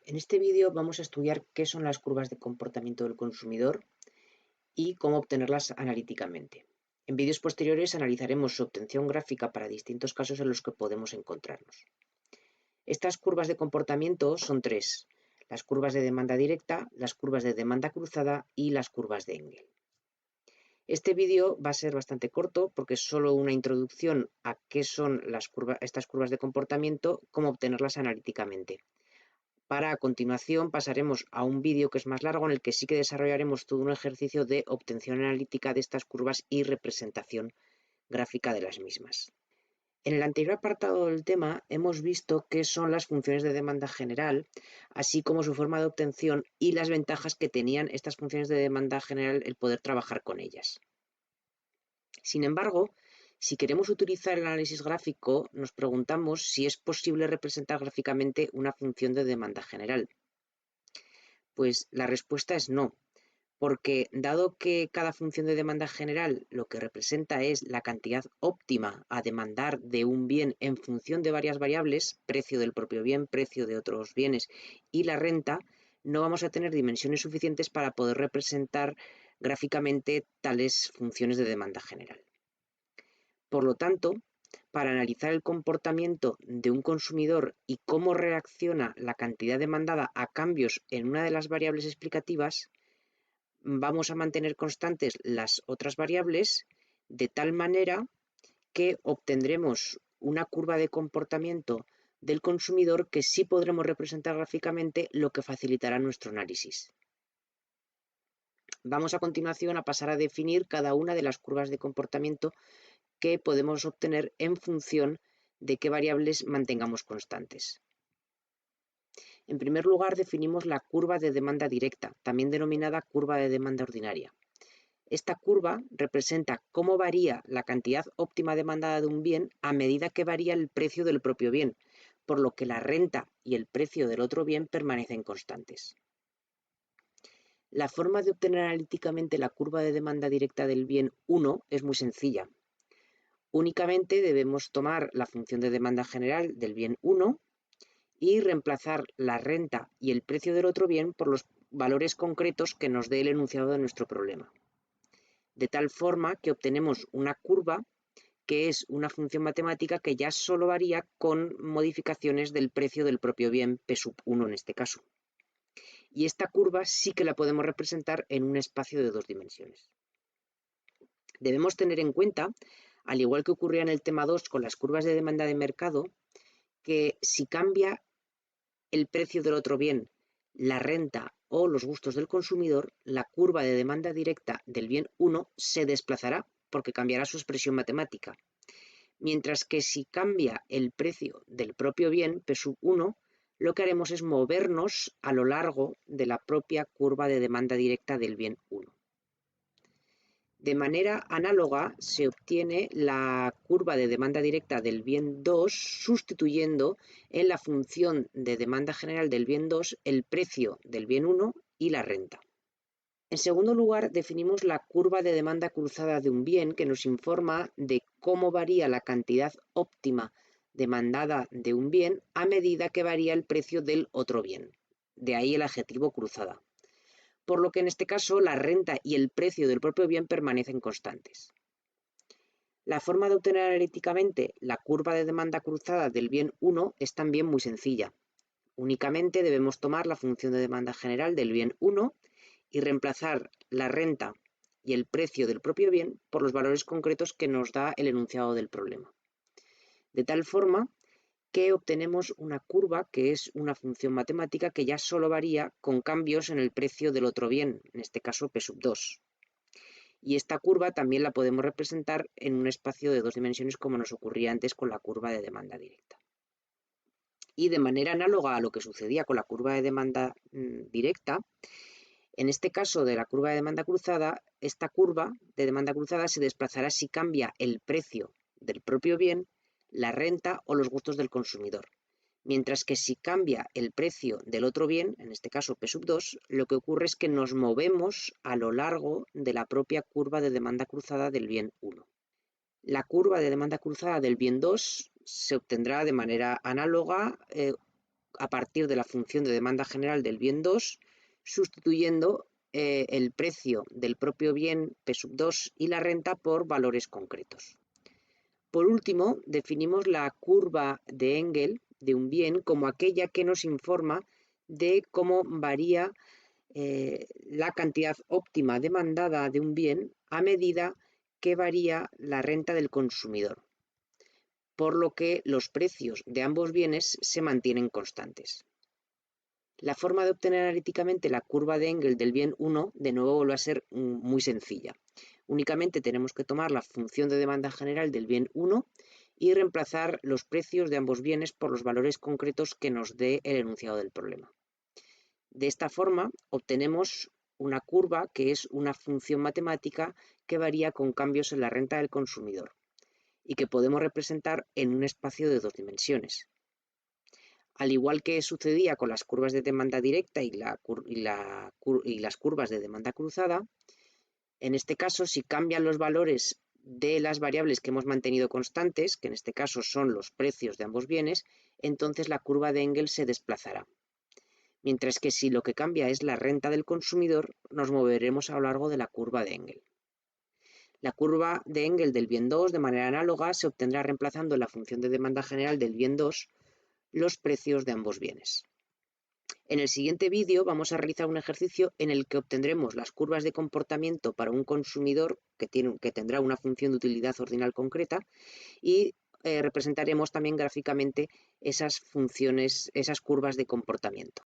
En este vídeo vamos a estudiar qué son las curvas de comportamiento del consumidor y cómo obtenerlas analíticamente. En vídeos posteriores analizaremos su obtención gráfica para distintos casos en los que podemos encontrarnos. Estas curvas de comportamiento son tres: las curvas de demanda directa, las curvas de demanda cruzada y las curvas de Engel. Este vídeo va a ser bastante corto porque es solo una introducción a qué son estas curvas de comportamiento, cómo obtenerlas analíticamente. A continuación pasaremos a un vídeo que es más largo, en el que sí que desarrollaremos todo un ejercicio de obtención analítica de estas curvas y representación gráfica de las mismas. En el anterior apartado del tema hemos visto qué son las funciones de demanda general, así como su forma de obtención y las ventajas que tenían estas funciones de demanda general el poder trabajar con ellas. Sin embargo, si queremos utilizar el análisis gráfico, nos preguntamos si es posible representar gráficamente una función de demanda general. Pues la respuesta es no, porque dado que cada función de demanda general lo que representa es la cantidad óptima a demandar de un bien en función de varias variables, precio del propio bien, precio de otros bienes y la renta, no vamos a tener dimensiones suficientes para poder representar gráficamente tales funciones de demanda general. Por lo tanto, para analizar el comportamiento de un consumidor y cómo reacciona la cantidad demandada a cambios en una de las variables explicativas, vamos a mantener constantes las otras variables de tal manera que obtendremos una curva de comportamiento del consumidor que sí podremos representar gráficamente, lo que facilitará nuestro análisis. Vamos a continuación a pasar a definir cada una de las curvas de comportamiento que podemos obtener en función de qué variables mantengamos constantes. En primer lugar, definimos la curva de demanda directa, también denominada curva de demanda ordinaria. Esta curva representa cómo varía la cantidad óptima demandada de un bien a medida que varía el precio del propio bien, por lo que la renta y el precio del otro bien permanecen constantes. La forma de obtener analíticamente la curva de demanda directa del bien 1 es muy sencilla. Únicamente debemos tomar la función de demanda general del bien 1 y reemplazar la renta y el precio del otro bien por los valores concretos que nos dé el enunciado de nuestro problema. De tal forma que obtenemos una curva que es una función matemática que ya solo varía con modificaciones del precio del propio bien, P sub 1 en este caso. Y esta curva sí que la podemos representar en un espacio de 2 dimensiones. Debemos tener en cuenta, al igual que ocurría en el tema 2 con las curvas de demanda de mercado, que si cambia el precio del otro bien, la renta o los gustos del consumidor, la curva de demanda directa del bien 1 se desplazará porque cambiará su expresión matemática. Mientras que si cambia el precio del propio bien, P sub 1, lo que haremos es movernos a lo largo de la propia curva de demanda directa del bien 1. De manera análoga se obtiene la curva de demanda directa del bien 2 sustituyendo en la función de demanda general del bien 2 el precio del bien 1 y la renta. En segundo lugar, definimos la curva de demanda cruzada de un bien, que nos informa de cómo varía la cantidad óptima demandada de un bien a medida que varía el precio del otro bien. De ahí el adjetivo cruzada. Por lo que en este caso la renta y el precio del propio bien permanecen constantes. La forma de obtener analíticamente la curva de demanda cruzada del bien 1 es también muy sencilla. Únicamente debemos tomar la función de demanda general del bien 1 y reemplazar la renta y el precio del propio bien por los valores concretos que nos da el enunciado del problema. De tal forma que obtenemos una curva que es una función matemática que ya solo varía con cambios en el precio del otro bien, en este caso P sub 2. Y esta curva también la podemos representar en un espacio de 2 dimensiones, como nos ocurría antes con la curva de demanda directa. Y de manera análoga a lo que sucedía con la curva de demanda directa, en este caso de la curva de demanda cruzada, esta curva de demanda cruzada se desplazará si cambia el precio del propio bien, la renta o los gustos del consumidor. Mientras que si cambia el precio del otro bien, en este caso P sub 2, lo que ocurre es que nos movemos a lo largo de la propia curva de demanda cruzada del bien 1. La curva de demanda cruzada del bien 2 se obtendrá de manera análoga a partir de la función de demanda general del bien 2, sustituyendo el precio del propio bien P2 y la renta por valores concretos. Por último, definimos la curva de Engel de un bien como aquella que nos informa de cómo varía la cantidad óptima demandada de un bien a medida que varía la renta del consumidor, por lo que los precios de ambos bienes se mantienen constantes. La forma de obtener analíticamente la curva de Engel del bien 1, de nuevo, vuelve a ser muy sencilla. Únicamente tenemos que tomar la función de demanda general del bien 1 y reemplazar los precios de ambos bienes por los valores concretos que nos dé el enunciado del problema. De esta forma, obtenemos una curva que es una función matemática que varía con cambios en la renta del consumidor y que podemos representar en un espacio de 2 dimensiones. Al igual que sucedía con las curvas de demanda directa y las curvas de demanda cruzada, en este caso, si cambian los valores de las variables que hemos mantenido constantes, que en este caso son los precios de ambos bienes, entonces la curva de Engel se desplazará. Mientras que si lo que cambia es la renta del consumidor, nos moveremos a lo largo de la curva de Engel. La curva de Engel del bien 2, de manera análoga, se obtendrá reemplazando en la función de demanda general del bien 2 los precios de ambos bienes. En el siguiente vídeo vamos a realizar un ejercicio en el que obtendremos las curvas de comportamiento para un consumidor que tendrá una función de utilidad ordinal concreta y representaremos también gráficamente esas funciones, esas curvas de comportamiento.